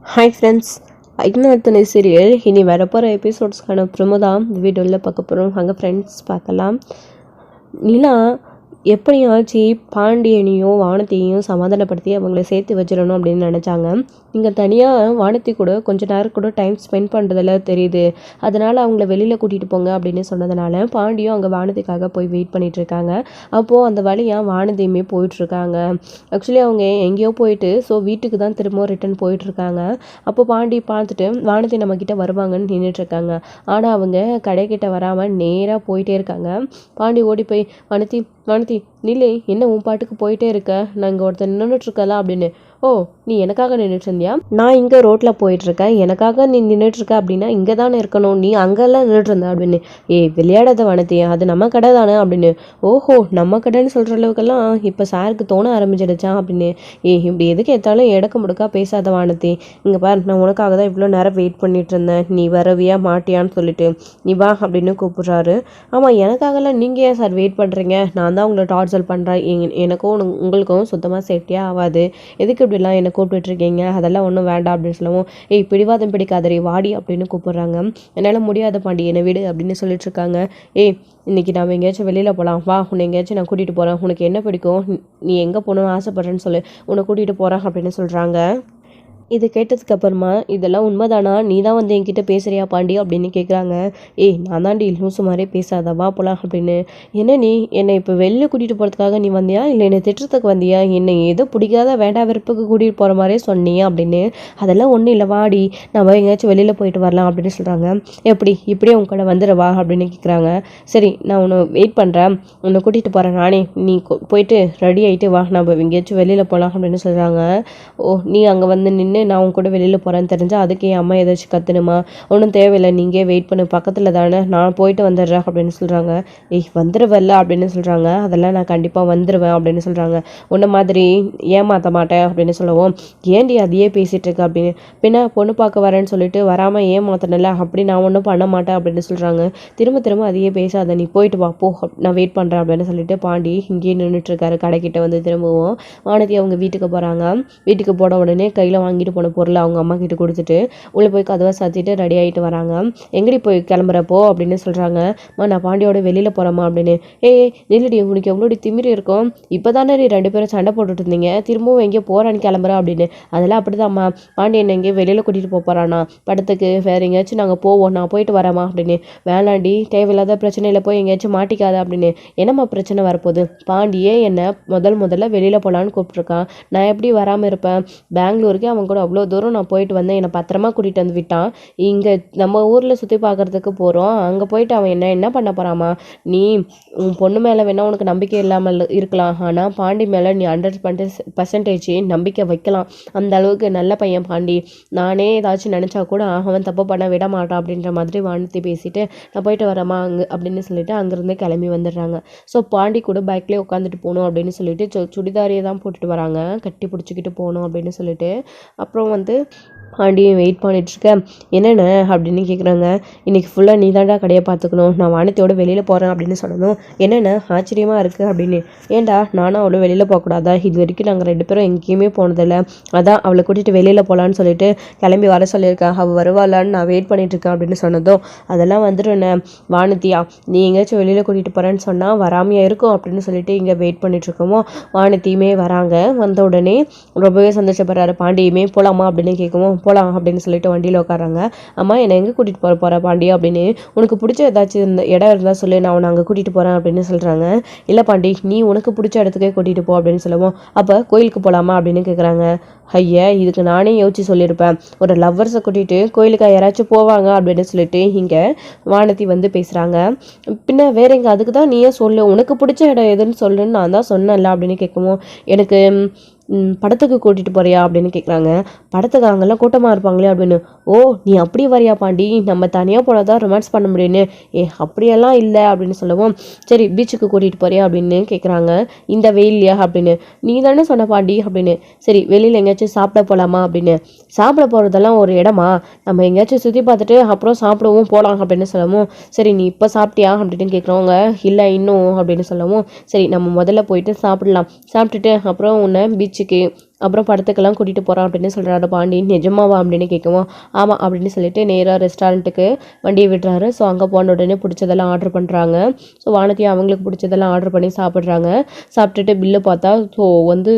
Hi friends, ஐக்னவர்த்தனை serial இனி வரப்போகிற எபிசோட்ஸ்க்கான promo தான் இந்த வீடியோவில் பார்க்க போகிறோம். அங்கே ஃப்ரெண்ட்ஸ் பார்க்கலாம். நிலா எப்படியாச்சு பாண்டியனையும் வானத்தையும் சமாதானப்படுத்தி அவங்கள சேர்த்து வச்சிடணும் அப்படின்னு நினச்சாங்க. இங்கே தனியாக வானத்தி கூட கொஞ்ச நேரம் கூட டைம் ஸ்பெண்ட் பண்ணுறதில்ல தெரியுது. அதனால் அவங்கள வெளியில் கூட்டிகிட்டு போங்க அப்படின்னு சொன்னதுனால பாண்டியும் அங்கே வானதிக்காக போய் வெயிட் பண்ணிகிட்ருக்காங்க. அப்போது அந்த வழியாக வானதியுமே போயிட்டுருக்காங்க. ஆக்சுவலி அவங்க எங்கேயோ போயிட்டு வீட்டுக்கு தான் திரும்பவும் ரிட்டன் போயிட்டுருக்காங்க. அப்போ பாண்டி பார்த்துட்டு வானதி நம்மக்கிட்ட வருவாங்கன்னு நின்றுட்டுருக்காங்க. ஆனால் அவங்க கடைக்கிட்ட வராமல் நேராக போயிட்டே இருக்காங்க. பாண்டி ஓடி போய் வானதி நில்லே, என்ன உன் பாட்டுக்கு போயிட்டே இருக்க, நான் இங்கே ஒருத்தர் நின்றுட்டுருக்கல அப்படின்னு. ஓ, நீ எனக்காக நின்றுட்டு இருந்தியா? நான் இங்கே ரோட்டில் போயிட்டுருக்கேன், எனக்காக நீ நின்றுட்டுருக்க அப்படின்னா இங்கே தானே இருக்கணும், நீ அங்கெல்லாம் நின்றுட்டு இருந்த அப்படின்னு. விளையாடாத வானதி, அது நம்ம கடை தானே அப்படின்னு. ஓஹோ, நம்ம கடைன்னு சொல்கிற அளவுக்கெல்லாம் இப்போ சாருக்கு தோண ஆரம்பிச்சிடுச்சான் அப்படின்னு. இப்படி எதுக்கு ஏற்றாலும் எடக்க முடுக்கா பேசாத வானதி, இங்கே பார், நான் உனக்காக தான் இவ்வளோ நேரம் வெயிட் பண்ணிட்டு இருந்தேன், நீ வரவியா மாட்டியான்னு சொல்லிட்டு நீ வா அப்படின்னு கூப்பிட்றாரு. ஆமாம், எனக்காகலாம் நீங்கள் ஏன் சார் வெயிட் பண்ணுறீங்க, நான் தான் உங்களை டார்ச்சர் பண்ணுறேன், எனக்கும் உங்களுக்கும் சுத்தமாக சேஃப்டியாக ஆகாது, எதுக்கு இப்படிலாம் என்னை கூப்பிட்டுருக்கீங்க, அதெல்லாம் ஒன்றும் வேண்டாம் அப்படின்னு சொல்லவும், பிடிவாதம் பிடிக்காதரி வாடி அப்படின்னு கூப்பிட்றாங்க. என்னால் முடியாத பாண்டி, என்னை விடு அப்படின்னு சொல்லிட்டு இருக்காங்க. இன்னைக்கு நாம் எங்கேயாச்சும் வெளியில் போகலாம், வா, உன்னை எங்கேயாச்சும் நான் கூட்டிகிட்டு போகிறேன், உனக்கு என்ன பிடிக்கும், நீ எங்கே போகணுன்னு ஆசைப்பட்றேன்னு சொல்லு, உன்னை கூட்டிகிட்டு போகிறேன் அப்படின்னு சொல்கிறாங்க. இது கேட்டதுக்கு அப்புறமா, இதெல்லாம் உண்மைதானா, நீ தான் வந்து என்கிட்ட பேசுறியா பாண்டி அப்படின்னு கேட்குறாங்க. நான் தாண்டி லூசு மாதிரியே பேசாத, வா போலாம் அப்படின்னு. என்ன நீ என்னை இப்போ வெளியில் கூட்டிகிட்டு போகிறதுக்காக நீ வந்தியா, இல்லை என்னை திட்டுறதுக்கு வந்தியா, என்னை ஏதோ பிடிக்காத வேண்டா வெறுப்புக்கு கூட்டிகிட்டு போகிற மாதிரியே சொன்னியா அப்படின்னு. அதெல்லாம் ஒன்றும் இல்லை, வாடி, நம்ம எங்கேயாச்சும் வெளியில் போயிட்டு வரலாம் அப்படின்னு சொல்கிறாங்க. எப்படி இப்படியே உன் கூட வந்துடுவா அப்படின்னு கேட்குறாங்க. சரி, நான் உன்னை வெயிட் பண்ணுறேன், உன்னை கூட்டிகிட்டு போகிறேன் நானே, நீ போயிட்டு ரெடி ஆகிட்டு வா, நம்ம எங்கேயாச்சும் வெளியில் போகலாம் அப்படின்னு சொல்கிறாங்க. ஓ, நீ அங்கே வந்து நின்று நான் உன் கூட வெளியில் போகிறேன்னு தெரிஞ்சால் அதுக்கு என் அம்மா ஏதாச்சும் கற்றுணுமா, ஒன்றும் தேவையில்லை, நீங்கள் வெயிட் பண்ணு, பக்கத்தில் தானே, நான் போயிட்டு வந்துடுறேன் அப்படின்னு சொல்கிறாங்க. வந்துடுவல்ல அப்படின்னு சொல்கிறாங்க. அதெல்லாம் நான் கண்டிப்பாக வந்துடுவேன் அப்படின்னு சொல்கிறாங்க. உன்ன மாதிரி ஏமாற்ற மாட்டேன் அப்படின்னு சொல்லவும், ஏண்டி அதையே பேசிகிட்டு இருக்க அப்படின்னு. பின்ன பொண்ணு பார்க்க வரேன்னு சொல்லிட்டு வராமல் ஏமாத்தனில்ல, அப்படி நான் ஒன்றும் பண்ண மாட்டேன் அப்படின்னு சொல்கிறாங்க. திரும்ப திரும்ப அதையே பேசாத, நீ போயிட்டு வா போ, நான் வெயிட் பண்ணுறேன் அப்படின்னு சொல்லிட்டு பாண்டி இங்கேயே நின்றுட்டுருக்காரு. கடைக்கிட்ட வந்து திரும்பவும் வானதி அவங்க வீட்டுக்கு போகிறாங்க. வீட்டுக்கு போன உடனே கையில் வாங்கிட்டு போன பொருளை அவங்க அம்மா கிட்ட கொடுத்துட்டு உள்ளே போய் கதவை சாத்திட்டு ரெடி ஆகிட்டு வராங்க. எங்கடி போய் கிளம்புறப்போ அப்படின்னு சொல்கிறாங்க. நான் பாண்டியோட வெளியில் போகிறேம்மா அப்படின்னு. நில்லடி, உனக்கு எவ்வளோடி திமிரி இருக்கும், இப்போ தானே நீ 2 பேரும் சண்டை போட்டுட்டு இருந்தீங்க, திரும்பவும் எங்கேயோ போகிறான்னு கிளம்புற அப்படின்னு. அதெல்லாம் அப்படிதாம்மா, பாண்டியன் எங்கேயும் வெளியில் கூட்டிகிட்டு போகிறானா படத்துக்கு, வேறு எங்கேயாச்சும் நாங்கள் போவோம், நான் போயிட்டு வரேம்மா அப்படின்னு. வேளாண்டி, தேவையில்லாத பிரச்சனையில் போய் எங்கேயாச்சும் மாட்டிக்காத அப்படின்னு. என்னம்மா பிரச்சனை வரப்போகுது, பாண்டியே என்னை முதல்ல வெளியில் போகலான்னு கூப்பிட்ருக்கான், நான் எப்படி வராமல் இருப்பேன், பெங்களூருக்கு அவன் கூட அவ்வளோ தூரம் நான் போயிட்டு வந்தேன், என்னை பத்திரமா கூட்டிகிட்டு வந்து விட்டான், இங்கே நம்ம ஊரில் சுற்றி பார்க்குறதுக்கு போகிறோம், அங்கே போயிட்டு அவன் என்ன பண்ண போகிறாமா, நீ உன் பொண்ணு மேலே வேணால் உனக்கு நம்பிக்கை இல்லாமல் இருக்கலாம், ஆனால் பாண்டி மேலே நீ 100% நம்பிக்கை வைக்கலாம், அந்த அளவுக்கு நல்ல பையன் பாண்டி, நானே ஏதாச்சும் நினச்சா கூட அவன் தப்பு பண்ண விட மாட்டான் அப்படின்ற மாதிரி வானத்தி பேசிட்டு நான் போயிட்டு வரேம்மா அங்கே அப்படின்னு சொல்லிட்டு அங்கேருந்தே கிளம்பி வந்துடுறாங்க. ஸோ பாண்டி கூட பைக்லேயே உட்காந்துட்டு போகணும் அப்படின்னு சொல்லிட்டு சுடிதாரியை தான் போட்டுட்டு வராங்க, கட்டி பிடிச்சிக்கிட்டு போகணும் அப்படின்னு சொல்லிட்டு. அப்புறம் வந்து பாண்டியும் வெயிட் பண்ணிகிட்ருக்கேன். என்னென்ன அப்படின்னு கேட்குறாங்க. இன்றைக்கி ஃபுல்லாக நீ தாண்டா கடையை பார்த்துக்கணும், நான் வானத்தையோட வெளியில் போகிறேன் அப்படின்னு சொன்னதும் என்னென்ன ஆச்சரியமாக இருக்குது அப்படின்னு. ஏன்டா நானும் அவ்வளோ வெளியில் போகக்கூடாதா, இது வரைக்கும் நாங்கள் 2 பேரும் எங்கேயுமே போனதில்லை, அதான் அவளை கூட்டிகிட்டு வெளியில் போகலான்னு சொல்லிட்டு கிளம்பி வர சொல்லியிருக்கேன், அவள் வருவாளான்னு நான் வெயிட் பண்ணிகிட்ருக்கேன் அப்படின்னு சொன்னதும் அதெல்லாம் வந்துடுண்ணே வானத்தியா, நீ எங்கேயாச்சும் வெளியில் கூட்டிகிட்டு போகிறேன்னு சொன்னால் வராமையாக இருக்கும் அப்படின்னு சொல்லிட்டு இங்கே வெயிட் பண்ணிகிட்ருக்கோமோ வானத்தியுமே வராங்க. வந்த உடனே ரொம்பவே சந்தோஷப்படுறாரு. பாண்டியுமே போகலாமா அப்படின்னு கேட்கவும் போகலாம் அப்படின்னு சொல்லிட்டு வண்டியில் உட்காராங்க. அம்மா, என்னை எங்கே கூட்டிகிட்டு போகிற பாண்டி அப்படின்னு. உனக்கு பிடிச்ச ஏதாச்சும் இந்த இடம் இருந்தால் சொல்லு, நான் உன்னை அங்கே கூட்டிகிட்டு போகிறேன் அப்படின்னு சொல்கிறாங்க. இல்லை பாண்டி, நீ உனக்கு பிடிச்ச இடத்துக்கே கூட்டிகிட்டு போ அப்படின்னு சொல்லுவோம். அப்போ கோயிலுக்கு போகலாமா அப்படின்னு கேட்குறாங்க. ஐயா, இதுக்கு நானே யோசிச்சு சொல்லியிருப்பேன், ஒரு லவ்வர்ஸை கூட்டிகிட்டு கோயிலுக்கு யாராச்சும் போவாங்க அப்படின்னு சொல்லிட்டு இங்கே வானதி வந்து பேசுகிறாங்க. பின்ன வேற எங்கே, அதுக்கு தான் நீயே சொல்லு, உனக்கு பிடிச்ச இடம் எதுன்னு சொல்லுன்னு நான் தான் சொன்னேன்ல அப்படின்னு கேட்கவும், எனக்கு படத்துக்கு கூட்டிகிட்டு போறியா அப்படின்னு கேட்குறாங்க. படத்துக்கு அங்கெல்லாம் கூட்டமாக இருப்பாங்களே அப்படின்னு. ஓ, நீ அப்படி வரியா பாண்டி, நம்ம தனியாக போனால் தான் ரொமான்ஸ் பண்ண முடியும்னு. அப்படியெல்லாம் இல்லை அப்படின்னு சொல்லவும், சரி பீச்சுக்கு கூட்டிகிட்டு போறியா அப்படின்னு கேட்குறாங்க. இந்த வெயில்லையா அப்படின்னு. நீ தானே சொன்ன பாண்டி அப்படின்னு. சரி, வெளியில் எங்கேயாச்சும் சாப்பிட போகலாமா அப்படின்னு. சாப்பிட போகிறதெல்லாம் ஒரு இடமா, நம்ம எங்கேயாச்சும் சுற்றி பார்த்துட்டு அப்புறம் சாப்பிடவும் போகலாம் அப்படின்னு சொல்லவும், சரி நீ இப்போ சாப்பிட்டியா அப்படின்னு கேட்குறவங்க. இல்லை இன்னும் அப்படின்னு சொல்லவும், சரி நம்ம முதல்ல போயிட்டு சாப்பிடலாம், சாப்பிட்டுட்டு அப்புறம் உன்னை பீச்சுக்கு அப்புறம் படத்துக்கெல்லாம் கூட்டிகிட்டு போகிறான் அப்படின்னு சொல்கிறாரு பாண்டி. நிஜமாவா அப்படின்னு கேட்கவும் ஆமாம் அப்படின்னு சொல்லிட்டு நேராக ரெஸ்டாரண்ட்டுக்கு வண்டியை விடுறாரு. ஸோ அங்கே போன உடனே பிடிச்சதெல்லாம் ஆர்டர் பண்ணுறாங்க. ஸோ வானதி அவங்களுக்கு பிடிச்சதெல்லாம் ஆர்டர் பண்ணி சாப்பிட்றாங்க. சாப்பிட்டுட்டு பில்லு பார்த்தா ஸோ வந்து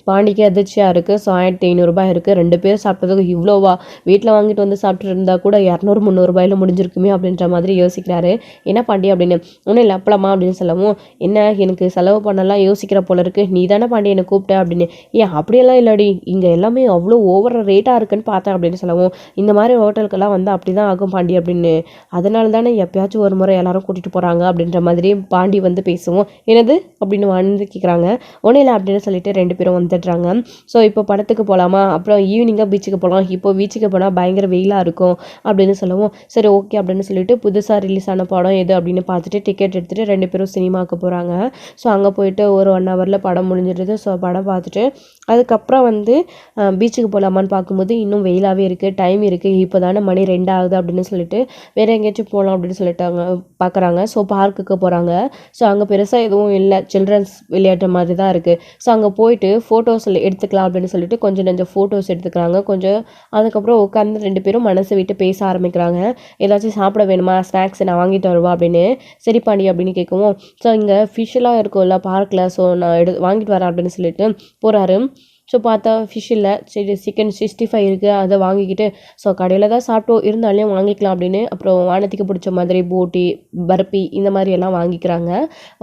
பாண்டிக்கு அதிர்ச்சியாக இருக்குது. ஸோ 1500 இருக்குது. 2 பேர் சாப்பிட்டதுக்கு இவ்வளோவா, வீட்டில் வாங்கிட்டு வந்து சாப்பிட்டு இருந்தா கூட 200-300 முடிஞ்சிருக்குமே அப்படின்ற மாதிரி யோசிக்கிறாரு. என்ன பாண்டி அப்படின்னு. ஒன்றும் இல்லை அப்பளமா அப்படின்னு சொல்லவும் என்ன எனக்கு செலவு பண்ணலாம் யோசிக்கிற போல இருக்குது, நீ தானே பாண்டி என்னை கூப்பிட்ட அப்படின்னு. ஏன் அப்படியெல்லாம் இல்லடி, இங்கே எல்லாமே அவ்வளோ ஓவர ரேட்டாக இருக்குன்னு பார்த்தேன் அப்படின்னு சொல்லவும் இந்த மாதிரி ஹோட்டலுக்கெல்லாம் வந்து அப்படி தான் ஆகும் பாண்டி அப்படின்னு. அதனால தானே எப்பயாச்சும் ஒரு முறை எல்லாரும் கூட்டிகிட்டு போகிறாங்க அப்படின்ற மாதிரி பாண்டி வந்து பேசுவோம். என்னது அப்படின்னு வந்து கேட்குறாங்க. ஒன்றும் இல்லை அப்படின்னு சொல்லிட்டு 2 பேரும் வந்துடுறாங்க. ஸோ இப்போ படத்துக்கு போகலாமா, அப்புறம் ஈவினிங்காக பீச்சுக்கு போகலாம், இப்போ பீச்சுக்கு போனால் பயங்கர வெயிலாக இருக்கும் அப்படின்னு சொல்லவும் சரி ஓகே அப்படின்னு சொல்லிட்டு புதுசாக ரிலீஸ் ஆன படம் எது அப்படின்னு பார்த்துட்டு டிக்கெட் எடுத்துகிட்டு 2 பேரும் சினிமாவுக்கு போகிறாங்க. ஸோ அங்கே போயிட்டு ஒரு 1 ஹவரில் படம் முடிஞ்சிடுது. ஸோ படம் பார்த்துட்டு அதுக்கப்புறம் வந்து பீச்சுக்கு போகலாமான்னு பார்க்கும்போது இன்னும் வெயிலாகவே இருக்குது, டைம் இருக்குது, இப்போ தானே மணி 2 ஆகுது அப்படின்னு சொல்லிட்டு வேறு எங்கேயாச்சும் போகலாம் அப்படின்னு சொல்லிட்டாங்க பார்க்குறாங்க. ஸோ பார்க்குக்கு போகிறாங்க. ஸோ அங்கே பெருசாக எதுவும் இல்லை, சில்ட்ரன்ஸ் விளையாட்டு மாதிரி தான் இருக்குது. ஸோ அங்கே போயிட்டு ஃபோட்டோஸ் எடுத்துக்கலாம் அப்படின்னு சொல்லிட்டு கொஞ்சம் ஃபோட்டோஸ் எடுத்துக்கிறாங்க. கொஞ்சம் அதுக்கப்புறம் உட்காந்து 2 பேரும் மனசு விட்டு பேச ஆரம்பிக்கிறாங்க. ஏதாச்சும் சாப்பிட வேணுமா, ஸ்நாக்ஸ் நான் வாங்கிட்டு வருவா அப்படின்னு. சரி பாண்டி அப்படின்னு கேட்கவும் ஸோ இங்கே ஃபிஷ்ஷெல்லாம் இருக்கும்ல பார்க்கில், ஸோ நான் வாங்கிட்டு வரேன் அப்படின்னு சொல்லிட்டு போகிறாரு. ஸோ பார்த்தா ஃபிஷ் இல்லை, சரி சிக்கன் 65 இருக்குது, அதை வாங்கிக்கிட்டு ஸோ கடையில் தான் சாப்பிட்டோம் இருந்தாலும் வாங்கிக்கலாம் அப்படின்னு அப்புறம் வானத்துக்கு பிடிச்ச மாதிரி போட்டி பர்பி இந்த மாதிரி எல்லாம் வாங்கிக்கிறாங்க.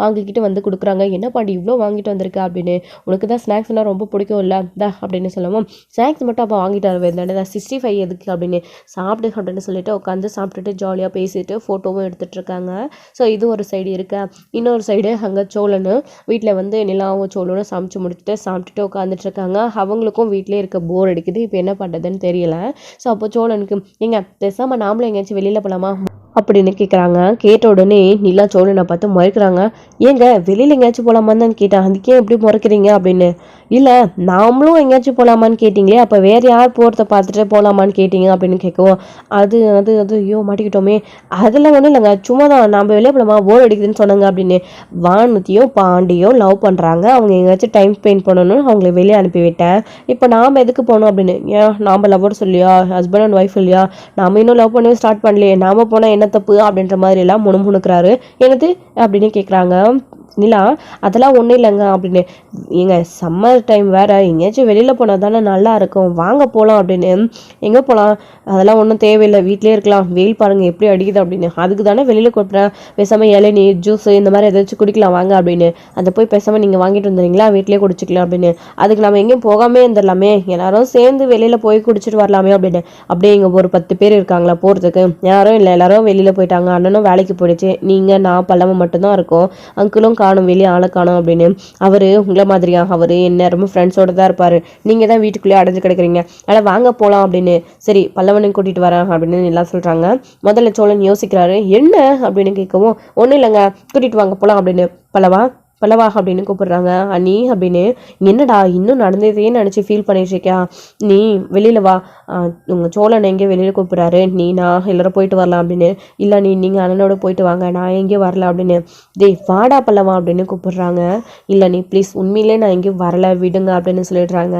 வாங்கிக்கிட்டு வந்து கொடுக்குறாங்க. என்ன பாண்டி இவ்வளோ வாங்கிட்டு வந்திருக்க அப்படின்னு. உனக்கு தான் ஸ்நாக்ஸ்னால் ரொம்ப பிடிக்கும் இல்லை தா அப்படின்னு சொல்லவும் ஸ்நாக்ஸ் மட்டும் அப்போ வாங்கிட்டு வரவேன் தான் 65 எதுக்கு அப்படின்னு சாப்பிட்டு அப்படின்னு சொல்லிட்டு உட்காந்து சாப்பிட்டுட்டு ஜாலியாக பேசிட்டு ஃபோட்டோவும் எடுத்துகிட்டு இருக்காங்க. ஸோ இது ஒரு சைடு இருக்கா. இன்னொரு சைடு அங்கே சோழனு வீட்டில் வந்து நிலாவும் சோழனும் சமைச்சு முடிச்சுட்டு சாப்பிட்டுட்டு உட்காந்துட்டு இருக்காங்க. அவங்களுக்கும் வீட்டிலே இருக்க போர் அடிக்குது, இப்போ என்ன பண்ணுறதுன்னு தெரியல. ஸோ அப்போ சோழனுக்கு எங்க பேசாமல் நாமளும் எங்கேயாச்சும் வெளியில் போகலாமா அப்படின்னு கேட்குறாங்க. கேட்ட உடனே நிலா சோழனை பார்த்து முறைக்கிறாங்க. ஏங்க வெளியில் எங்கேயாச்சும் போகலாமான்னு தான் கேட்டேன், அதுக்கே எப்படி முறைக்கிறீங்க அப்படின்னு. இல்லை நாமளும் எங்கேயாச்சும் போகலாமான்னு கேட்டிங்களே, அப்போ வேறு யார் போகிறத பார்த்துட்டு போகலாமான்னு கேட்டிங்க அப்படின்னு கேட்கவும் அது அது அது ஐயோ மாட்டிக்கிட்டோமே, அதில் ஒன்றும் இல்லைங்க சும்மா தான் நம்ம வெளியே போகலாமா போர் அடிக்குதுன்னு சொன்னாங்க அப்படின்னு. வானதியும் பாண்டியும் லவ் பண்ணுறாங்க, அவங்க எங்கேயாச்சும் டைம் ஸ்பெண்ட் பண்ணணும்னு அவங்கள வெளியே அனுப்பிவிட்டேன். இப்போ நாம் எதுக்கு போகணும் அப்படின்னு. ஏன் நாம் லவ்வர் சொல்லியா, ஹஸ்பண்ட் அண்ட் ஒய்ஃப் இல்லையா, நாம் இன்னும் லவ் பண்ணவே ஸ்டார்ட் பண்ணலையே, நாம் போனால் என்ன தப்பு அப்படின்ற மாதிரி எல்லாம் முணுமுணுக்கிறாரு. என்னது அப்படின்னு கேட்குறாங்க நிலா. அதெல்லாம் ஒன்றும் இல்லைங்க அப்படின்னு. எங்க சம்மர் டைம் வேறு, எங்கேயாச்சும் வெளியில் போனால் தானே நல்லா இருக்கும், வாங்க போகலாம் அப்படின்னு. எங்கே போகலாம், அதெல்லாம் ஒன்றும் தேவையில்லை, வீட்டிலே இருக்கலாம், வெயில் பாருங்கள் எப்படி அடிக்குது அப்படின்னு. அதுக்கு தானே வெளியில் கொடுப்பேன், பேசாமல் இளநீர் ஜூஸ் இந்த மாதிரி ஏதாச்சும் குடிக்கலாம் வாங்க அப்படின்னு. அதை போய் பேசாமல் நீங்கள் வாங்கிட்டு வந்துடுறீங்களா, வீட்டிலே குடிச்சிக்கலாம் அப்படின்னு. அதுக்கு நம்ம எங்கேயும் போகாமே இருந்துடலாமே, எல்லாரும் சேர்ந்து வெளியில் போய் குடிச்சிட்டு வரலாமே அப்படின்னு. அப்படியே இங்கே ஒரு 10 பேர் இருக்காங்களா போகிறதுக்கு, யாரும் இல்லை, எல்லாரும் வெளியில் போயிட்டாங்க, அண்ணனும் வேலைக்கு போயிடுச்சு, நீங்கள் நான் பல்லவன் மட்டும்தான் இருக்கோம், அங்கிளும் காணும், வெளியே ஆளை காணும் அப்படின்னு. அவர் உங்களை மாதிரியா, அவர் எந்நேரமும் ஃப்ரெண்ட்ஸோட தான் இருப்பார், நீங்கள் தான் வீட்டுக்குள்ளேயே அடைஞ்சு கிடக்குறீங்க, அதனால் வாங்க போகலாம் அப்படின்னு. சரி பல்லவனையும் கூட்டிகிட்டு வரேன் அப்படின்னு எல்லாம் சொல்கிறாங்க. முதல்ல சோழன் யோசிக்கிறாரு. என்ன அப்படின்னு கேட்கவும் ஒன்றும் இல்லைங்க கூட்டிகிட்டு வாங்க போகலாம் அப்படின்னு. பல்லவா அப்படின்னு கூப்பிடுறாங்க. அண்ணி அப்படின்னு. என்னடா இன்னும் நடந்ததே நினச்சி ஃபீல் பண்ணிட்டு இருக்கியா, நீ வெளியில் வா, உங்கள் சோழன் எங்கேயோ வெளியில் கூப்பிட்றாரு, நீ நான் எல்லாரும் போயிட்டு வரலாம் அப்படின்னு. இல்லை நீங்கள் அண்ணனோட போயிட்டு வாங்க, நான் எங்கேயும் வரல அப்படின்னு. டேய் வாடா பல்லவா அப்படின்னு கூப்பிடுறாங்க. இல்லை நீ ப்ளீஸ் உண்மையிலே நான் எங்கேயும் வரல விடுங்க அப்படின்னு சொல்லிடுறாங்க.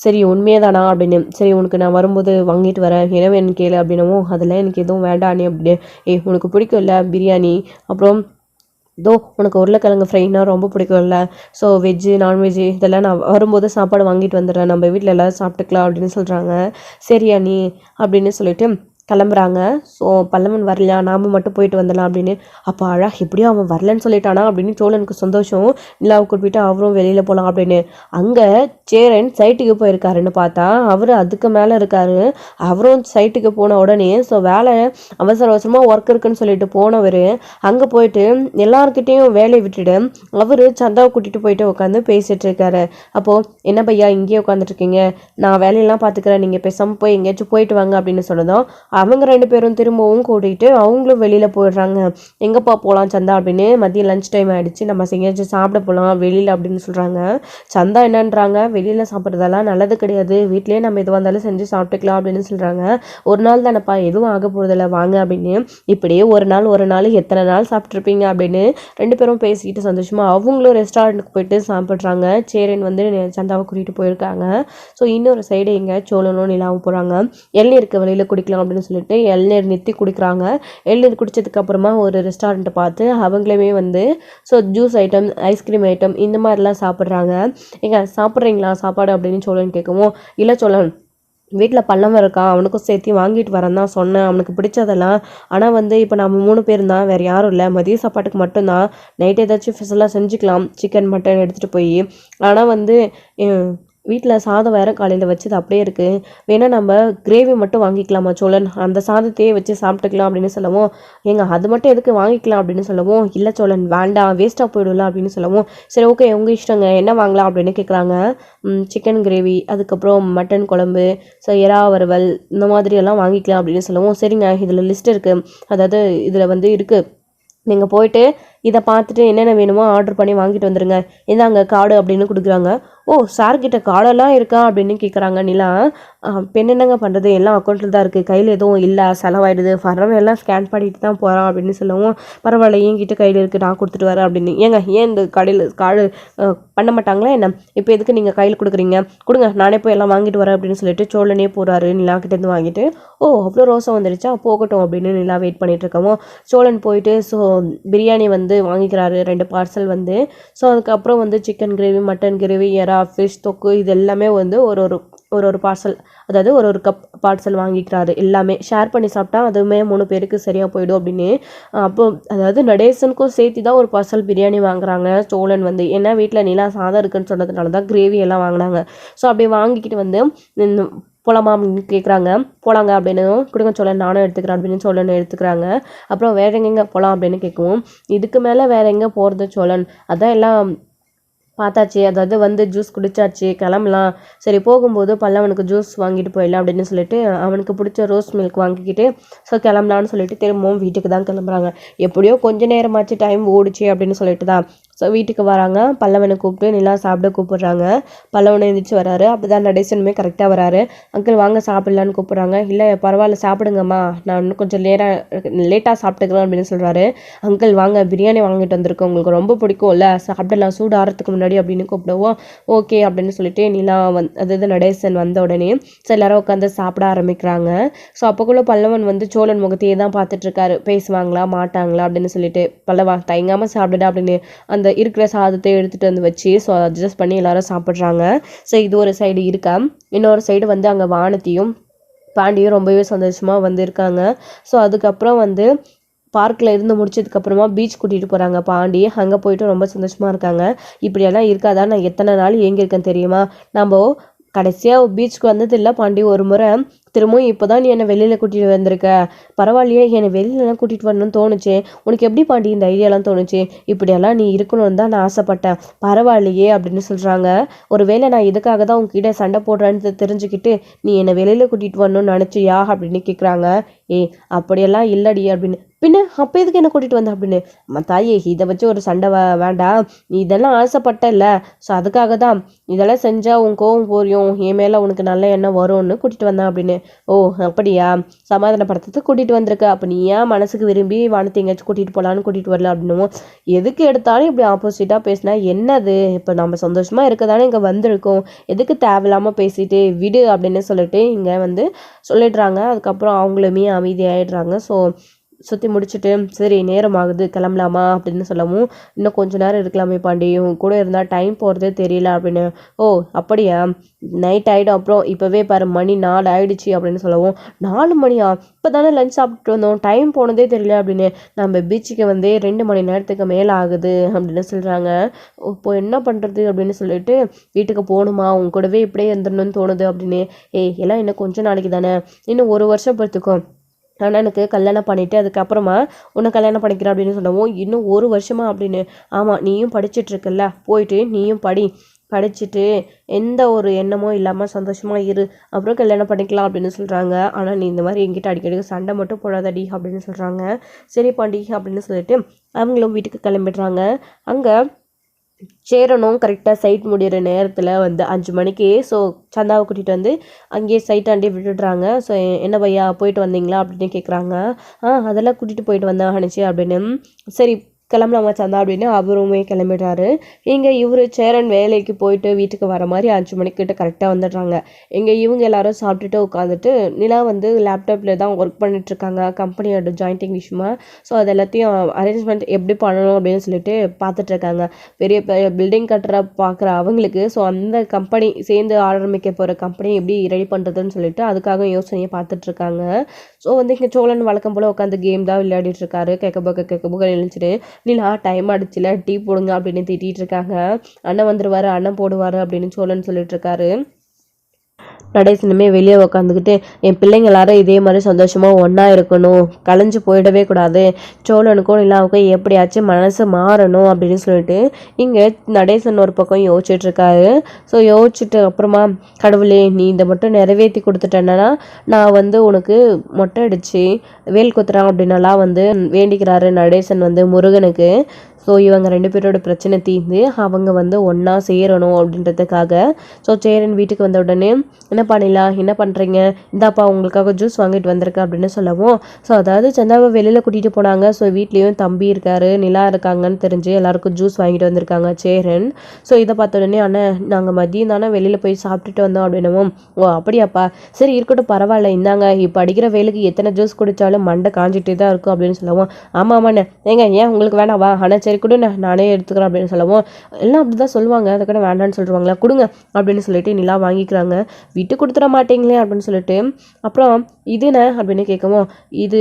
சரி உண்மையே தானா அப்படின்னு. சரி உனக்கு நான் வரும்போது வாங்கிட்டு வரேன், என்ன வேணும் கேளு அப்படின்னவும் அதெல்லாம் எனக்கு எதுவும் வேண்டானே அப்படின்னு. உனக்கு பிடிக்கும்ல பிரியாணி, அப்புறம் இதோ உனக்கு உருளைக்கிழங்கு ஃப்ரைனா ரொம்ப பிடிக்கும்ல, ஸோ வெஜ்ஜு நான்வெஜ்ஜு இதெல்லாம் நான் வரும்போது சாப்பாடு வாங்கிட்டு வந்துடுறேன், நம்ம வீட்டில் எல்லோரும் சாப்பிட்டுக்கலாம் அப்படின்னு சொல்கிறாங்க. சரியா நீ அப்படின்னு சொல்லிட்டு கிளம்புறாங்க. ஸோ பல்லவன் வரலையா, நாம் மட்டும் போயிட்டு வந்துடலாம் அப்படின்னு. அப்போ அழகா எப்படியும் அவன் வரலன்னு சொல்லிட்டானா அப்படின்னு சோழனுக்கு சந்தோஷம். நிலாவை கூப்பிட்டு அவரும் வெளியில் போகலாம் அப்படின்னு. அங்கே சேரன் சைட்டுக்கு போயிருக்காருன்னு பார்த்தா அவர் அதுக்கு மேலே இருக்காரு. அவரும் சைட்டுக்கு போன உடனே ஸோ வேலை அவசரமாக ஒர்க் இருக்குன்னு சொல்லிட்டு போனவர் அங்கே போயிட்டு எல்லாருக்கிட்டேயும் வேலையை விட்டுட்டு அவர் சந்தாவை கூட்டிகிட்டு போயிட்டு உட்காந்து பேசிகிட்டு இருக்காரு. அப்போது என்ன பையா இங்கேயே உட்காந்துட்ருக்கீங்க, நான் வேலையெல்லாம் பார்த்துக்கிறேன், நீங்கள் பேசாமல் போய் எங்கேயாச்சும் போயிட்டு வாங்க அப்படின்னு சொன்னதும் அவங்க 2 பேரும் திரும்பவும் கூட்டிகிட்டு அவங்களும் வெளியில் போயிடுறாங்க. எங்கேப்பா போகலாம் சந்தா அப்படின்னு, மதியம் லஞ்ச் டைம் ஆகிடுச்சு, நம்ம எங்கேயாச்சும் சாப்பிட போகலாம் வெளியில் அப்படின்னு சொல்கிறாங்க. சந்தா என்னன்றாங்க, வெளியில் சாப்பிட்றதெல்லாம் நல்லது கிடையாது, வீட்டிலேயே நம்ம எதுவாக இருந்தாலும் செஞ்சு சாப்பிட்டுக்கலாம் அப்படின்னு சொல்கிறாங்க. ஒரு நாள் தானேப்பா, எதுவும் ஆக போகிறதில்ல வாங்க அப்படின்னு. இப்படியே ஒரு நாள் எத்தனை நாள் சாப்பிட்ருப்பீங்க அப்படின்னு 2 பேரும் பேசிக்கிட்டு சந்தோஷமாக அவங்களும் ரெஸ்டாரண்ட்டுக்கு போயிட்டு சாப்பிட்றாங்க. சேரன் வந்து சந்தாவை கூட்டிகிட்டு போயிருக்காங்க. ஸோ இன்னொரு சைடு இங்கே சோழனும் நிலாவும் போகிறாங்க. இளநீருக்கு வெளியில் குடிக்கலாம் அப்படின்னு சொல்லிட்டு இளநீர் நிறுத்தி குடிக்கிறாங்க. இளநீர் குடித்ததுக்கப்புறமா ஒரு ரெஸ்டாரண்ட்டை பார்த்து அவங்களுமே வந்து so juice item, ice cream item இந்த மாதிரிலாம் சாப்பிட்றாங்க. ஏங்க சாப்பிட்றீங்களா சாப்பாடு அப்படின்னு சோழன் கேட்கவும், இல்லை சோழன் வீட்டில் பல்லவன் இருக்கான், அவனுக்கும் சேர்த்து வாங்கிட்டு வரேன் தான் சொன்னேன், அவனுக்கு பிடிச்சதெல்லாம். ஆனால் வந்து இப்போ நம்ம 3 பேர் தான், வேறு யாரும் இல்லை, மதிய சாப்பாட்டுக்கு மட்டும்தான். நைட் ஏதாச்சும் ஸ்பெஷலாக செஞ்சுக்கலாம், சிக்கன் மட்டன் எடுத்துகிட்டு போய். ஆனால் வந்து வீட்டில் சாதம் வேறு காலையில் வச்சது அப்படியே இருக்குது, வேணால் நம்ம கிரேவி மட்டும் வாங்கிக்கலாமா சோழன், அந்த சாதத்தையே வச்சு சாப்பிட்டுக்கலாம் அப்படின்னு சொல்லவும், ஏங்க அது மட்டும் எதுக்கு வாங்கிக்கலாம் அப்படின்னு சொல்லவும், இல்லை சோழன் வேண்டாம் வேஸ்ட்டாக போயிடும்ல அப்படின்னு சொல்லவும், சரி ஓகே உங்கள் இஷ்டங்க என்ன வாங்கலாம் அப்படின்னு கேட்குறாங்க. சிக்கன் கிரேவி, அதுக்கப்புறம் மட்டன் குழம்பு, ஸோ எறா வறுவல் இந்த மாதிரியெல்லாம் வாங்கிக்கலாம் அப்படின்னு சொல்லவும், சரிங்க இதில் லிஸ்ட் இருக்குது, அதாவது இதில் வந்து இருக்குது, நீங்கள் போயிட்டு இதை பார்த்துட்டு என்னென்ன வேணுமோ ஆர்டர் பண்ணி வாங்கிட்டு வந்துடுங்க, இந்தாங்க கார்டு அப்படின்னு கொடுக்குறாங்க. ஓ சார்கிட்ட கார்டெல்லாம் இருக்கா அப்படின்னு கேட்குறாங்க நிலா. பெண் என்னங்க பண்ணுறது, எல்லாம் அக்கௌண்ட்டில் தான் இருக்குது, கையில் எதுவும் இல்லை, செலவாயிடுது, வர்றவன் எல்லாம் ஸ்கேன் பண்ணிட்டு தான் போகிறான் அப்படின்னு சொல்லவும், பரவாயில்ல என்கிட்ட கையில் இருக்குது நான் கொடுத்துட்டு வரேன் அப்படின்னு. ஏங்க ஏன் இந்த கடையில் கார்டு பண்ண மாட்டாங்களா என்ன, இப்போ எதுக்கு நீங்கள் கையில் கொடுக்குறீங்க, கொடுங்க நானே போய் எல்லாம் வாங்கிட்டு வரேன் அப்படின்னு சொல்லிட்டு சோழனே போகிறாரு நிலா கிட்டேருந்து வாங்கிட்டு. ஓ அவ்வளோ ரோசம் வந்துடுச்சா, போகட்டும் அப்படின்னு நிலா வெயிட் பண்ணிட்டு இருக்கவும், சோழன் போயிட்டு ஸோ பிரியாணி வந்து வாங்கிக்கிறாரு 2 பார்சல் வந்து. ஸோ அதுக்கப்புறம் வந்து சிக்கன் கிரேவி, மட்டன் கிரேவி, எறா, ஃபிஷ் தொக்கு இது எல்லாமே வந்து ஒரு பார்சல், அதாவது ஒரு கப் பார்சல் வாங்கிக்கிறாரு. எல்லாமே ஷேர் பண்ணி சாப்பிட்டா அதுவுமே 3 பேருக்கு சரியாக போயிடும் அப்படின்னு. அப்போ அதாவது நடேசனுக்கும் சேர்த்து தான் ஒரு பார்சல் பிரியாணி வாங்குறாங்க சோழன் வந்து. ஏன்னா வீட்டில் நிலா சாதம் இருக்குன்னு சொன்னதுனால தான் கிரேவி எல்லாம் வாங்கினாங்க. ஸோ அப்படி வாங்கிக்கிட்டு வந்து போகலாமா அப்படின்னு கேட்குறாங்க. போகலாங்க அப்படின்னு, கொடுங்க சோழன் நானும் எடுத்துக்கிறேன் அப்படின்னு சோழன் எடுத்துக்கிறாங்க. அப்புறம் வேற எங்கெங்கே போகலாம் அப்படின்னு கேட்கவும், இதுக்கு மேலே வேற எங்கே போகிறது சோழன், அதான் எல்லாம் பார்த்தாச்சு, அதாவது வந்து ஜூஸ் குடிச்சாச்சு கிளம்பலாம், சரி போகும்போது பல்லவனுக்கு ஜூஸ் வாங்கிட்டு போயிடலாம் அப்படின்னு சொல்லிட்டு அவனுக்கு பிடிச்ச ரோஸ் மில்க் வாங்கிக்கிட்டு ஸோ கிளம்பலான்னு சொல்லிட்டு திரும்பவும் வீட்டுக்கு தான் கிளம்புறாங்க. எப்படியோ கொஞ்ச நேரமாச்சு டைம் ஓடிச்சு அப்படின்னு சொல்லிட்டு தான் ஸோ வீட்டுக்கு வராங்க. பல்லவனை கூப்பிட்டு நிலா சாப்பிட கூப்பிட்றாங்க. பல்லவனை எழுந்திரிச்சு வராரு. அப்போ தான் நடேசனுமே கரெக்டாக வராரு. அங்கிள் வாங்க சாப்பிட்லான்னு கூப்பிட்றாங்க. இல்லை பரவாயில்ல சாப்பிடுங்கம்மா, நான் இன்னும் கொஞ்சம் லேட்டாக சாப்பிட்டுக்கிறேன் அப்படின்னு சொல்கிறாரு. அங்கிள் வாங்க பிரியாணி வாங்கிட்டு வந்திருக்கோம், உங்களுக்கு ரொம்ப பிடிக்கும்ல, சாப்பிடலாம் சூடு ஆறதுக்கு முன்னாடி அப்படின்னு கூப்பிடுவோம். ஓகே அப்படின்னு சொல்லிட்டு நிலா அதாவது நடேசன் வந்த உடனே ஸோ எல்லாரும் உட்காந்து சாப்பிட ஆரம்பிக்கிறாங்க. ஸோ அப்போக்குள்ள பல்லவன் வந்து சோழன் முகத்தையே தான் பார்த்துட்டு இருக்காரு, பேசுவாங்களா மாட்டாங்களா அப்படின்னு சொல்லிட்டு. பல்லவா தயங்காமல் சாப்பிடுடா அப்படின்னு அந்த இருக்கிற சாதத்தை எடுத்துகிட்டு வந்து வச்சு ஸோ அட்ஜஸ்ட் பண்ணி எல்லாரும் சாப்பிட்றாங்க. ஸோ இது ஒரு சைடு இருக்கா, இன்னொரு சைடு வந்து அங்கே வானதியும் பாண்டியும் ரொம்பவே சந்தோஷமாக வந்து இருக்காங்க. ஸோ அதுக்கப்புறம் வந்து பார்க்கில் இருந்து முடிச்சதுக்கப்புறமா பீச் கூட்டிகிட்டு போகிறாங்க பாண்டி. அங்கே போயிட்டு ரொம்ப சந்தோஷமாக இருக்காங்க. இப்படியெல்லாம் இருக்காதா, நான் எத்தனை நாள் ஏங்கியிருக்கேன் தெரியுமா, நம்ம கடைசியாக பீச்சுக்கு வந்தது இல்லை பாண்டி ஒரு முறை, திரும்பவும் இப்போ தான் நீ என்னை வெளியில் கூட்டிகிட்டு வந்திருக்க, பரவாயில்லையே என்னை வெளியிலலாம் கூட்டிகிட்டு வரணும்னு தோணுச்சு, உனக்கு எப்படி பாண்டி இந்த ஐடியாலாம் தோணுச்சு, இப்படியெல்லாம் நீ இருக்கணும்னு தான் நான் ஆசைப்பட்டேன், பரவாயில்லையே அப்படின்னு சொல்கிறாங்க. ஒரு வேளை நான் இதுக்காக தான் உங்ககிட்ட சண்டை போடுறேன்னு தெரிஞ்சுக்கிட்டு நீ என்னை வெளியில் கூட்டிகிட்டு வரணும்னு நினச்சியா அப்படின்னு கேட்குறாங்க. அப்படியெல்லாம் இல்லடி அப்படின்னு. பின்ன அப்போ எதுக்கு என்ன கூட்டிகிட்டு வந்த அப்படின்னு. தாயே இதை வச்சு ஒரு சண்டை வேண்டாம், நீ இதெல்லாம் ஆசைப்பட்டல, ஸோ அதுக்காக தான் இதெல்லாம் செஞ்சால் உன் கோவம் போறியும், என் மேலே உனக்கு நல்ல எண்ணம் வரும்னு கூட்டிகிட்டு வந்தேன் அப்படின்னு. ஓ அப்படியா, சமாதானப்படுத்துறதுக்கு கூட்டிகிட்டு வந்திருக்க, அப்போ நீ ஏன் மனசுக்கு விரும்பி வானத்தை எங்கேயாச்சும் கூட்டிகிட்டு போகலான்னு கூட்டிகிட்டு வரல அப்படின்னும். எதுக்கு எடுத்தாலும் இப்படி ஆப்போசிட்டாக பேசினா என்னது, இப்போ நம்ம சந்தோஷமாக இருக்க தானே இங்கே வந்திருக்கோம், எதுக்கு தேவையில்லாமல் பேசிட்டு விடு அப்படின்னு சொல்லிட்டு இங்கே வந்து சொல்லிடுறாங்க. அதுக்கப்புறம் அவங்களுமே அமைதியாகிடுறாங்க. ஸோ சுற்றி முடிச்சுட்டு சரி நேரம் ஆகுது கிளம்பலாமா அப்படின்னு சொல்லவும், இன்னும் கொஞ்சம் நேரம் இருக்கலாமே பாண்டி, உன் கூட இருந்தால் டைம் போகிறதே தெரியல அப்படின்னு. ஓ அப்படியா, நைட் ஆகிடும், அப்புறம் இப்போவே பாரு மணி 4 ஆகிடுச்சி அப்படின்னு சொல்லவும், 4 மணியா, இப்போ தானே லஞ்ச் சாப்பிட்டு வந்தோம், டைம் போனதே தெரியல அப்படின்னு. நம்ம பீச்சுக்கு வந்து 2 மணி நேரத்துக்கு மேலே ஆகுது அப்படின்னு சொல்கிறாங்க. இப்போ என்ன பண்ணுறது அப்படின்னு சொல்லிட்டு, வீட்டுக்கு போகணுமா, உன் கூடவே இப்படியே இருந்துடணும்னு தோணுது அப்படின்னு. எல்லாம் இன்னும் கொஞ்சம் நாளைக்கு தானே, இன்னும் 1 வருஷம் பொறுத்துக்கும், ஆனால் எனக்கு கல்யாணம் பண்ணிவிட்டு அதுக்கப்புறமா உன்னை கல்யாணம் பண்ணிக்கிறேன் அப்படின்னு சொல்லவும், இன்னும் 1 வருஷமா அப்படின்னு. ஆமாம் நீயும் படிச்சுட்ருக்கல்ல, போயிட்டு நீயும் படி, படிச்சுட்டு எந்த ஒரு எண்ணமும் இல்லாமல் சந்தோஷமாக இரு, அப்புறம் கல்யாணம் பண்ணிக்கலாம் அப்படின்னு சொல்கிறாங்க. ஆனால் நீ இந்த மாதிரி என்கிட்ட அடிக்கடி சண்டை மட்டும் போடாதடி அப்படின்னு சொல்கிறாங்க. சரி பாண்டி அப்படின்னு சொல்லிட்டு அவங்களும் வீட்டுக்கு கிளம்பிடுறாங்க. அங்கே சேரனும் கரெக்டாக சைட் முடிகிற நேரத்தில் வந்து 5 மணிக்கு ஸோ சந்தாவை கூட்டிகிட்டு வந்து அங்கேயே சைட்டாண்டி விட்டுடுறாங்க. ஸோ என்ன பையா போயிட்டு வந்தீங்களா அப்படின்னு கேட்குறாங்க. அதெல்லாம் கூட்டிகிட்டு போயிட்டு வந்தேன் ஹனிச்சி அப்படின்னு. சரி கிளம்பலாமா சந்தா அப்படின்னு அவருமே கிளம்பிடுறாரு. இங்கே இவர் சேரன் வேலைக்கு போயிட்டு வீட்டுக்கு வர மாதிரி 5 மணிக்கிட்ட கரெக்டாக வந்துடுறாங்க. இங்கே இவங்க எல்லாரும் சாப்பிட்டுட்டு உட்காந்துட்டு நிலா வந்து லேப்டாப்பில் தான் ஒர்க் பண்ணிட்டுருக்காங்க கம்பெனியோட ஜாயிண்டிங் விஷயமா. ஸோ அது எல்லாத்தையும் அரேஞ்ச்மெண்ட் எப்படி பண்ணணும் அப்படின்னு சொல்லிட்டு பார்த்துட்ருக்காங்க. பெரிய பெரிய பில்டிங் கட்டுற பார்க்குற அவங்களுக்கு ஸோ அந்த கம்பெனி சேர்ந்து ஆரம்பிக்க போகிற கம்பெனி எப்படி ரெடி பண்ணுறதுன்னு சொல்லிட்டு அதுக்காக யோசனையை பார்த்துட்ருக்காங்க. ஸோ வந்து இங்கே சோழன் வழக்கம் போல் உட்காந்து கேம் தான் விளையாடிட்டு இருக்காரு. கேட்க போக எழுந்துட்டு நிலா டைம் ஆடிச்சுல டீ போடுங்க அப்படின்னு திட்டிகிட்டு இருக்காங்க. அண்ணன் வந்துடுவார் அண்ணன் போடுவார் அப்படின்னு சோழன் சொல்லிட்டு இருக்காரு. நடேசனுமே வெளியே உக்காந்துக்கிட்டு என் பிள்ளைங்க எல்லாரும் இதே மாதிரி சந்தோஷமாக ஒன்றா இருக்கணும், கலைஞ்சு போயிடவே கூடாது, சோழனுக்கும் நிலாவுக்கும் எப்படியாச்சும் மனசு மாறணும் அப்படின்னு சொல்லிட்டு இங்கே நடேசன் ஒரு பக்கம் யோசிச்சுட்டு இருக்காரு. ஸோ யோசிச்சுட்டு அப்புறமா கடவுளே நீ இதை மட்டும் நிறைவேற்றி கொடுத்துட்டேன்னா நான் வந்து உனக்கு மொட்டை அடித்து வேல் குத்துறான் அப்படின்னலாம் வந்து வேண்டிக்கிறாரு நடேசன் வந்து முருகனுக்கு. ஸோ இவங்க 2 பேரோட பிரச்சனை தீர்ந்து அவங்க வந்து ஒன்றா சேரணும் அப்படின்றதுக்காக. ஸோ சேரன் வீட்டுக்கு வந்த உடனே என்ன பண்ணிடலாம் என்ன பண்ணுறீங்க, இந்தாப்பா உங்களுக்காக ஜூஸ் வாங்கிட்டு வந்திருக்கேன் அப்படின்னு சொல்லவும், ஸோ அதாவது சந்தாவை வெளியில் கூட்டிகிட்டு போனாங்க. ஸோ வீட்லேயும் தம்பி இருக்காரு நிலா இருக்காங்கன்னு தெரிஞ்சு எல்லாருக்கும் ஜூஸ் வாங்கிட்டு வந்திருக்காங்க சேரன். ஸோ இதை பார்த்த உடனே அண்ணன் நாங்கள் மதியம் தானே வெளியில் போய் சாப்பிட்டுட்டு வந்தோம் அப்படின்னவும், ஓ அப்படியாப்பா சரி இருக்கட்டும் பரவாயில்ல இந்தாங்க, இப்போ அடிக்கிற வேலைக்கு எத்தனை ஜூஸ் குடித்தாலும் மண்டை காஞ்சிட்டே தான் இருக்கும் அப்படின்னு சொல்லவும், ஆமாம் ஆமாண்ணே ஏங்க ஏன் உங்களுக்கு வேணாவா ஆனால் சரி கொடுண்ணே நானே எடுத்துக்கிறேன் அப்படின்னு சொல்லவும், எல்லாம் அப்படி தான் சொல்லுவாங்க அதுக்கான வேண்டான்னு சொல்லுவாங்களா கொடுங்க அப்படின்னு சொல்லிட்டு நிலா வாங்கிக்கிறாங்க. விட்டு கொடுத்துட மாட்டீங்களே அப்படின்னு சொல்லிட்டு அப்புறம் இதுண்ணே அப்படின்னு கேட்கவும், இது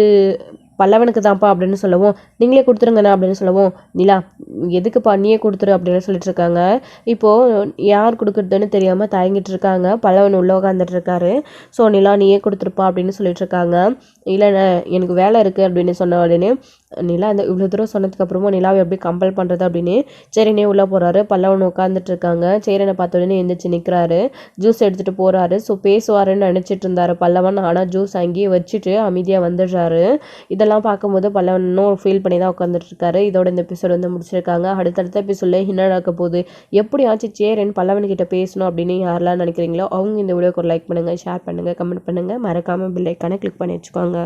பல்லவனுக்கு தான்ப்பா அப்படின்னு சொல்லவும், நீங்களே கொடுத்துருங்கண்ணா அப்படின்னு சொல்லவும், நிலா எதுக்குப்பா நீயே கொடுத்துரு அப்படின்னு சொல்லிட்டு இருக்காங்க. இப்போது யார் கொடுக்குறதுன்னு தெரியாமல் தயங்கிட்டு இருக்காங்க. பல்லவன் உள்ள உட்காந்துட்டு இருக்காரு. ஸோ நிலா நீயே கொடுத்துருப்பா அப்படின்னு சொல்லிட்டு இருக்காங்க. இல்லைண்ணே எனக்கு வேலை இருக்குது அப்படின்னு சொன்ன உடனே நிலா இந்த இவ்வளோ தூரம் சொன்னதுக்கு அப்புறமா நிலாவை எப்படி கம்பல் பண்ணுறது அப்படின்னு சேரனே உள்ளே போகிறாரு. பல்லவன் உட்காந்துட்டு இருக்காங்க. சேரனை பார்த்த உடனே எந்திரிச்சு நிற்கிறாரு. ஜூஸ் எடுத்துகிட்டு போகிறாரு. ஸோ பேசுவாருன்னு நினச்சிட்டு இருந்தார் பல்லவன். ஆனால் ஜூஸ் அங்கேயே வச்சுட்டு அமைதியாக வந்துடுறாரு. இதெல்லாம் பார்க்கும்போது பல்லவன் இன்னும் ஃபீல் பண்ணி தான் உட்காந்துட்டு இருக்காரு. இதோட இந்த எபிசோட் வந்து முடிச்சிருக்காங்க. அடுத்தடுத்த எபிசோடில் என்ன நடக்க போகுது, எப்படியாச்சும் சேரன் பல்லவன்கிட்ட பேசணும் அப்படின்னு யாரெல்லாம் நினைக்கிறீங்களோ அவங்க இந்த வீடியோக்கு ஒரு லைக் பண்ணுங்கள், ஷேர் பண்ணுங்கள், கமெண்ட் பண்ணுங்கள், மறக்காமல் பெல் ஐக்கானை கிளிக் பண்ணி வச்சுக்கோங்க.